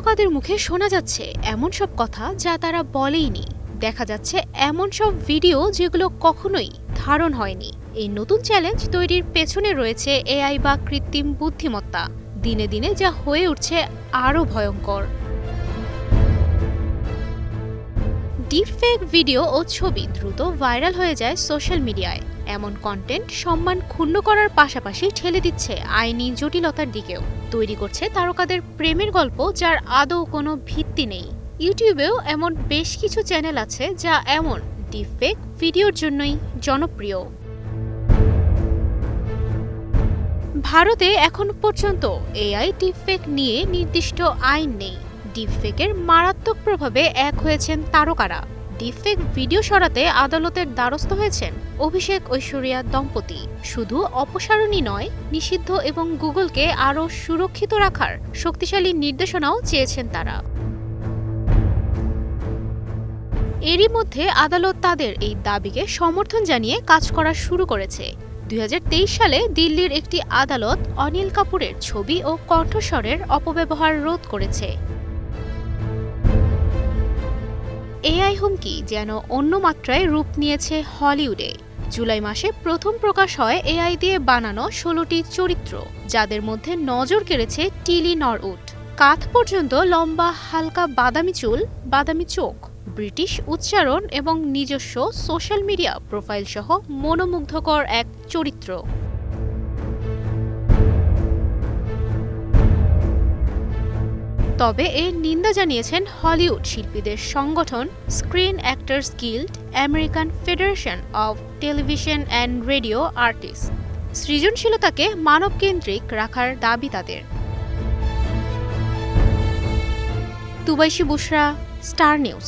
তারকাদের মুখে শোনা যাচ্ছে এমন সব কথা যা তারা বলেইনি। দেখা যাচ্ছে এমন সব ভিডিও যেগুলো কখনোই ধারণ হয়নি। এই নতুন চ্যালেঞ্জ তৈরির পেছনে রয়েছে এআই বা কৃত্রিম বুদ্ধিমত্তা। দিনে দিনে যা হয়ে উঠছে আরও ভয়ঙ্কর। ডিপফেক ভিডিও ও ছবি দ্রুত ভাইরাল হয়ে যায় সোশ্যাল মিডিয়ায়। এমন কন্টেন্ট সম্মান ক্ষুণ্ণ করার পাশাপাশি ঠেলে দিচ্ছে আইনি জটিলতার দিকেও। তৈরি করছে তারকাদের প্রেমের গল্প যার আদৌ কোনো ভিত্তি নেই। ইউটিউবেও এমন বেশ কিছু চ্যানেল আছে যা এমন ডিপফেক ভিডিওর জন্যই জনপ্রিয়। ভারতে এখন পর্যন্ত এআই ডিপফেক নিয়ে নির্দিষ্ট আইন নেই। ডিপফেকের মারাত্মক প্রভাবে এক হয়েছেন তারকারা। ডিপফেক ভিডিও সরাতে আদালতের দ্বারস্থ হয়েছেন অভিষেক ঐশ্বরিয়া দম্পতি। শুধু অপসারণই নয়, নিষিদ্ধ এবং গুগলকে আরও সুরক্ষিত রাখার শক্তিশালী নির্দেশনাও চেয়েছেন তারা। এরই মধ্যে আদালত তাদের এই দাবিকে সমর্থন জানিয়ে কাজ করা শুরু করেছে। 2023 সালে দিল্লির একটি আদালত অনিল কাপুরের ছবি ও কণ্ঠস্বরের অপব্যবহার রোধ করেছে। এআই হুমকি যেন অন্য মাত্রায় রূপ নিয়েছে হলিউডে। জুলাই মাসে প্রথম প্রকাশ হয় এআই দিয়ে বানানো 16টি চরিত্র, যাদের মধ্যে নজর কেড়েছে টিলি নরউড। কাঁধ পর্যন্ত লম্বা হালকা বাদামি চুল, বাদামি চোখ, ব্রিটিশ উচ্চারণ এবং নিজস্ব সোশ্যাল মিডিয়া প্রোফাইল সহ মনোমুগ্ধকর এক চরিত্র। তবে এর নিন্দা জানিয়েছেন হলিউড শিল্পীদের সংগঠন Screen Actors Guild, American Federation of Television and Radio Artist. সৃজনশীলতাকে মানবকেন্দ্রিক রাখার দাবি তাদের। Tubaishi Bushra, Star news.